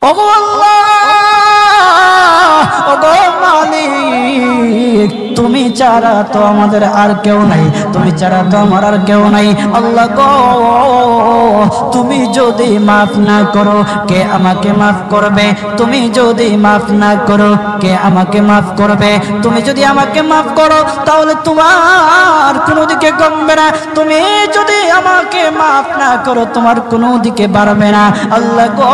ওগো আল্লাহ, ওগো মালিক, তুমি ছাড়া তো আমাদের আর কেউ নাই, তুমি ছাড়া তো আমার আর কেউ নাই। আল্লাহ গো, তুমি যদি মাফ না করো কে আমাকে মাফ করবে? তুমি যদি মাফ না করো কে আমাকে মাফ করবে? তুমি যদি আমাকে মাফ করো তাহলে তোমার কোনো দিকে কমবে না, তুমি যদি আমাকে মাফ না করো তোমার কোনো দিকে বাড়বে না। আল্লাহ গো,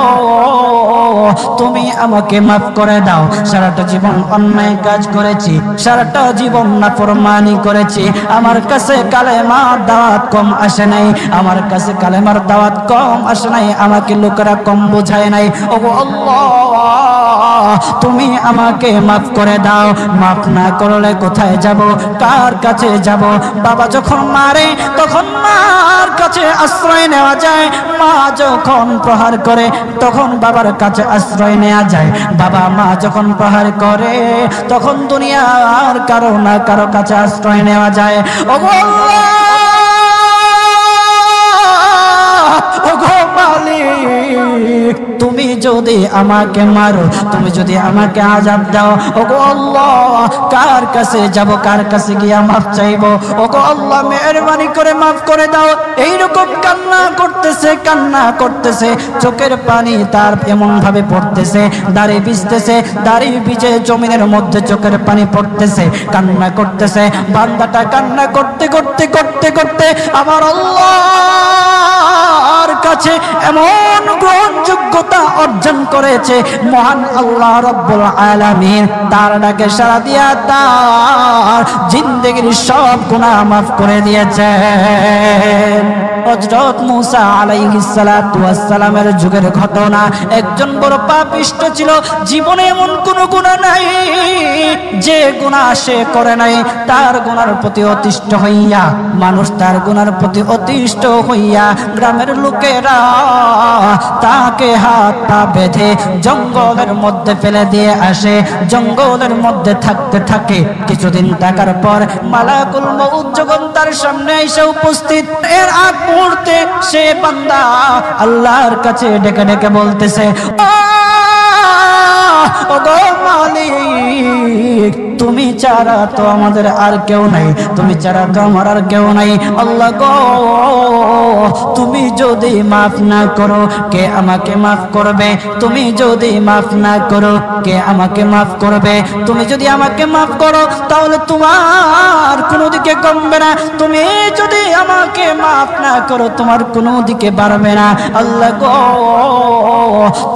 তুমি আমাকে মাফ করে দাও। সারাটা জীবন অন্যায় কাজ করেছি, সারাটা জীবন নাফরমানি করেছি, আমার কাছে কালেমার দাওয়াত কম আসে নাই, আমার কাছে কালেমার দাওয়াত কম আসে নাই, আমাকে লোকেরা কম বোঝায় নাই। ওগো আল্লাহ, তুমি আমাকে মাফ করে দাও। মাফ না করলে কোথায় যাব, কার কাছে যাব? বাবা যখন মারে তখন মার কাছে আশ্রয় নেওয়া যায়, মা যখন প্রহার করে তখন বাবার কাছে আশ্রয় নেওয়া যায়, বাবা মা যখন প্রহার করে তখন দুনিয়ার কারো না কারো কাছে আশ্রয় নেওয়া যায়। ওগো আল্লাহ, ওগো মালিক, তুমি যদি আমাকে মারো, তুমি যদি আমাকে আযাব দাও, ওগো আল্লাহ, কার কাছে যাব, কার কাছে গিয়া মাফ চাইবো? ওগো আল্লাহ, মেহেরবানি করে মাফ করে দাও। এইরকম কান্না করতেছে, কান্না করতেছে, চোখের পানি তার এমন ভাবে পড়তেছে, দাড়ি ভিজতেছে, দাড়ি ভিজে জমিনের মধ্যে চোখের পানি পড়তেছে, কান্না করতেছে। বান্দাটা কান্না করতে করতে করতে করতে আমার আল্লাহর কাছে এমন গ্রহণযোগ্যতা অর্জন করেছে, মহান আল্লাহ রাব্বুল আলামিন তার ডাকে সাড়া দিয়া তার জিন্দেগির সব গুনাহ মাফ করে দিয়েছেন। হযরত মূসা আলাইহিস সালাতু ওয়াস সালামের যুগের ঘটনা। একজন বড় পাপিষ্ট ছিল, জীবনে এমন কোন গুনাহ নাই যে গুনাহ সে করে নাই। তার গুনার প্রতি অতিষ্ঠ হইয়া, মানুষ তার গুনার প্রতি অতিষ্ঠ হইয়া গ্রামের লোকেরা তাকে হাত পা বেঁধে জঙ্গলের মধ্যে ফেলে দিয়ে আসে। জঙ্গলের মধ্যে থাকতে থাকে কিছুদিন থাকার পর মালাকুল মউত যখন তার সামনে এসে উপস্থিত, এর আগ মুহূর্তে সে বান্দা আল্লাহর কাছে ডেকে ডেকে বলতেছে, ওগো মালিক, তুমি ছাড়া তো আমাদের আর কেউ নাই, তুমি ছাড়া তো আমার আর কেউ নাই। আল্লাহ গো, তুমি যদি মাফ না করো কে আমাকে মাফ করবে? তুমি যদি মাফ না করো কে আমাকে মাফ করবে? তুমি যদি আমাকে মাফ করো তাহলে তোমার কোনো দিকে কমবে না, তুমি যদি আমাকে মাফ না করো তোমার কোনো দিকে বাড়বে না। আল্লাহ গো,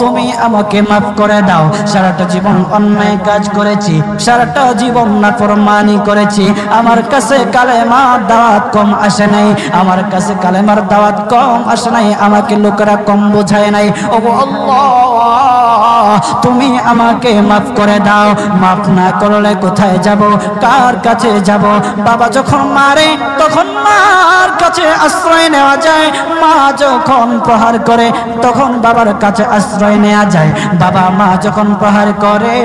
তুমি আমাকে মাফ করে দাও। সারাটা জীবন অন্যায় কাজ করেছি, সারাটা জীবন নাফরমানি করেছি, আমার কাছে কালেমার দাওয়াত কম আসে নাই, আমার কাছে কালেমার দাওয়াত কম আসে নাই, আমাকে লোকেরা কম বোঝায় নাই। ওগো আল্লাহ, তুমি আমাকে মাফ করে দাও। মাফ না করলে কোথায় যাব, কার কাছে যাব? বাবা যখন মারে তখন মার কাছে আশ্রয় নেওয়া যায়, মা যখন প্রহার করে তখন বাবার কাছে আশ্রয় নেওয়া যায়, বাবা মা যখন প্রহার করে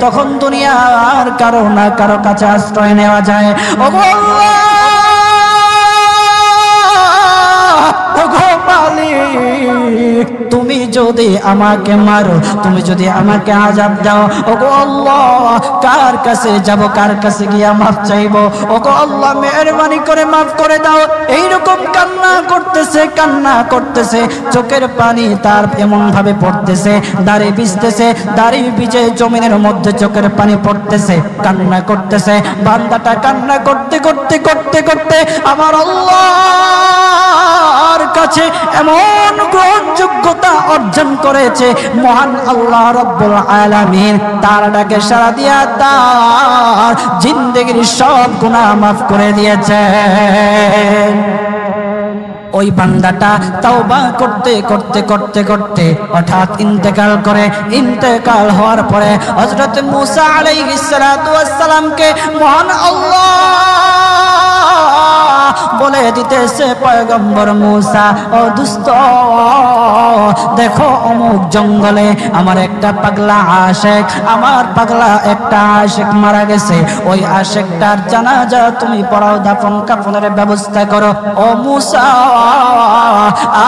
তখন দুনিয়ার কারো না কারো কাছে আশ্রয় নেওয়া যায়। ওগো আল্লাহ, ওগো মালিক, তুমি যদি আমাকে মারো, তুমি যদি আমাকে আযাব দাও, ওগো আল্লাহ, কার কাছে যাব, কার কাছে গিয়া মাফ চাইবো? ওগো আল্লাহ, মেহেরবানি করে মাফ করে দাও। এইরকম কান্না করতেছে, কান্না করতেছে, চোখের পানি তার এমন ভাবে পড়তেছে, দাড়ি ভিজতেছে, দাড়ি ভিজে জমিনের মধ্যে চোখের পানি পড়তেছে, কান্না করতেছে। বান্দাটা কান্না করতে করতে করতে করতে আমার আল্লাহর কাছে এমন গ্রহণযোগ্যতা অর্জন করেছে, মহান আল্লাহ রাব্বুল আলামিন তার ডাকে সাড়া দিয়া তার জিন্দেগির সব গুনাহ মাফ করে দিয়েছেন। ওই বান্দাটা তাওবা করতে করতে করতে করতে হঠাৎ ইন্তেকাল করে। ইন্তেকাল হওয়ার পরে হযরত মূসা আলাইহিস সালাতু ওয়াস সালামকে মহান আল্লাহ বলে দিতেছে পয়গম্বর মূসা, ও দুস্থ, দেখো অমুক জঙ্গলে আমার একটা পাগলা আশেক, আমার পাগলা একটা আশেক মারা গেছে, ওই আশেকটার জানাজা তুমি পড়াও, দাফন কাফনের ব্যবস্থা করো। ও মূসা,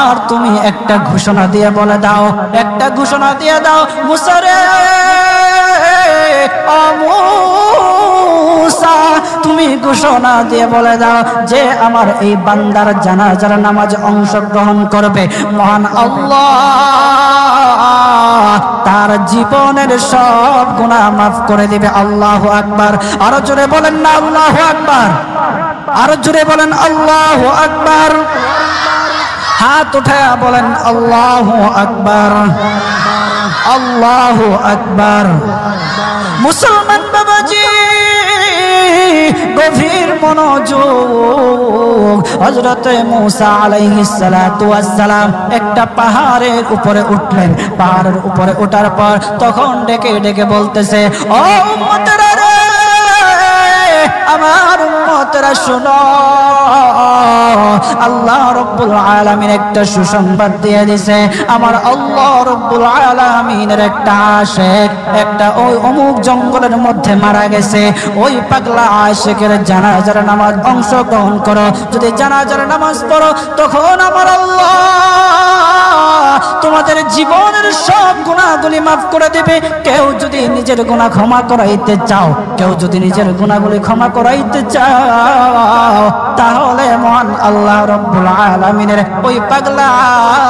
আর তুমি একটা ঘোষণা দিয়ে বলে দাও, একটা ঘোষণা দিয়ে দাও মূসা রে, ও মূসা, তুমি ঘোষণা দিয়ে বলে দাও যে আমার এই বান্দার জানাজার নামাজ অংশগ্রহণ করবে, মহান আল্লাহ তার জীবনের সব গুনাহ মাফ করে দিবে। আল্লাহু আকবার। আরো জোরে বলেন না আল্লাহু আকবার, আরো জোরে বলেন আল্লাহু আকবার। হাত উঠায়া বলেন আল্লাহু আকবার, আল্লাহু আকবার। মুসলমান বাবাজি, গভীর মনোযোগ। হযরত মূসা আলাইহিস সালাতু ওয়াস সালাম একটা পাহাড়ের উপরে উঠলেন। পাহাড়ের উপরে ওঠার পর তখন ডেকে ডেকে বলতেছে, ও উম্মতেরা রে, আমার উম্মতেরা শোনো, আল্লাহ রাব্বুল আলামিন একটা সুসংবাদ দিয়ে দিয়েছে। আমার আল্লাহ রাব্বুল আলামিনের একটা আশিক একটা ওই অমুক জঙ্গলের মধ্যে মারা গেছে, ওই পাগলা আশিকের জানাজার নামাজ অংশগ্রহণ করো। যদি জানাজার নামাজ পড়ো তখন আমার আল্লাহ তোমাদের জীবনের সব গুনাহগুলি মাফ করে দেবে। কেউ যদি নিজের গুনাহ ক্ষমা করাইতে চাও, কেউ যদি নিজের গুনাহগুলি ক্ষমা করাইতে চাও, তাহলে মহান আল্লাহ রাব্বুল আলামিনের ওই পাগলা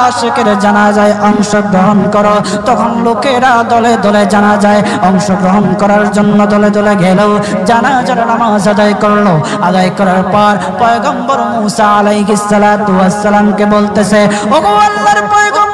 আশিকের জানাজায় অংশগ্রহণ করো। তখন লোকেরা দলে দলে জানাজায় অংশগ্রহণ করার জন্য দলে দলে গেল, জানাজার নামাজ আদায় করলো। আদায় করার পর পয়গম্বর মূসা আলাইহিস সালাতু ওয়াস সালামকে বলতেছে, ওগো আল্লাহর পয়গম্বর,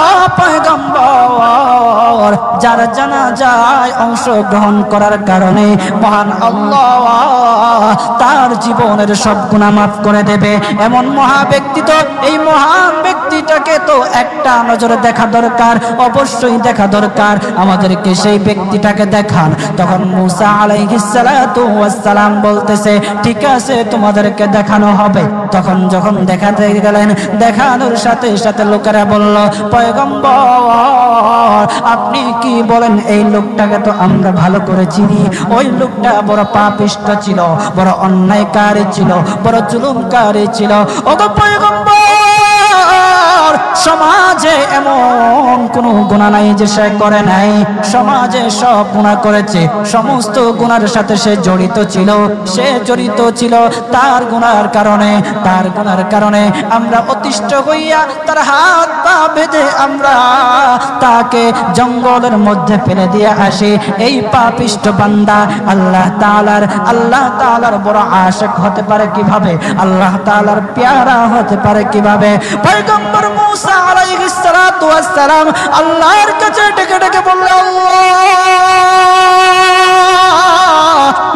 ও পয়গম্বর, যার জানাজায় অংশগ্রহণ করার কারণে মহান আল্লাহ তার জীবনের সব গুনাহ মাফ করে দেবে, এমন মহা ব্যক্তি তো, এই মহান ব্যক্তিটাকে তো একটা নজরে দেখা দরকার, অবশ্যই দেখা দরকার, আমাদেরকে সেই ব্যক্তিটাকে দেখান। তখন মূসা আলাইহিস সালাতু ওয়াস সালাম বলতেছে, ঠিক আছে, তোমাদেরকে দেখানো হবে। তখন যখন দেখাতে গেলেন, দেখানোর সাথে সাথে লোকেরা বলল, পয়গম্বর আপনি কি বলেন, এই লোকটাকে তো আমরা ভালো করে চিনি, ওই লোকটা বড় পাপিষ্ঠ ছিল, বড় অন্যায়কারী ছিল, বড় জুলুমকারী ছিল। ওগো পয়গম্বর, সমাজে এমন কোন গুনাহ নাই যে সে করে নাই, সমাজে সব গুনাহ করেছে, সমস্ত গুনাহের সাথে সে জড়িত ছিল, সে জড়িত ছিল। তার গুনাহের কারণে আমরা অতিষ্ঠ হইয়া তার হাত পা বেঁধে আমরা তাকে জঙ্গলের মধ্যে ফেলে দিয়ে আসি। এই পাপিষ্ঠ বান্দা আল্লাহ তাআলার বড় আশিক হতে পারে কিভাবে, আল্লাহ তাআলার পেয়ারা হতে পারে কিভাবে? পয়গম্বর মূসা আলাইহিস সালাতু ওয়াস সালাম আল্লাহর কাছে ডেকে ডেকে বললেন, আল্লাহ,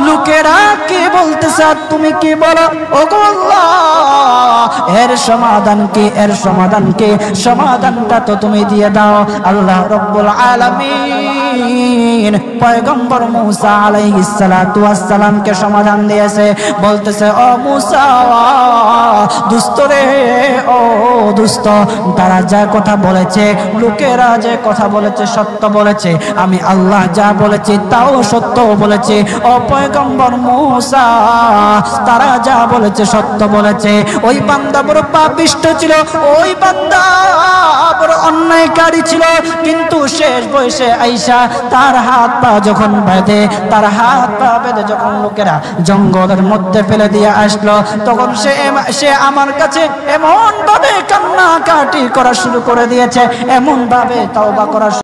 লোকেরা কি বলতেছে আর তুমি কি বলো? ওগো আল্লাহ, এর সমাধান কি, এর সমাধান কি? সমাধানটা তো তুমি দিয়ে দাও। আল্লাহ রাব্বুল আলামিন পয়গম্বর মূসা আলাইহিস সালাতু ওয়াস সালামকে সমাধান দিয়েছে। বলতেছে, ও মূসা, দুষ্ট রে, ও দুষ্ট, তারা যা কথা বলেছে, লোকেরা যে কথা বলেছে সত্য বলেছে, আমি আল্লাহ যা বলেছি তাও সত্য বলেছি। ও পয়গম্বর মূসা, তারা যা বলেছে সত্য বলেছে। ওই বান্দা বড় পাপিষ্ঠ ছিল, ওই বান্দা বড় অন্যায়কারী ছিল, কিন্তু শেষ বয়সে আইসা তার হাত পা যখন বেঁধে, যখন লোকেরা জঙ্গলের মধ্যে ফেলে দিয়ে আসলো, তখন সে আমার কাছে এমন ভাবে কান্নাকাটি করা শুরু করে দিয়েছে, এমন ভাবে তওবা করা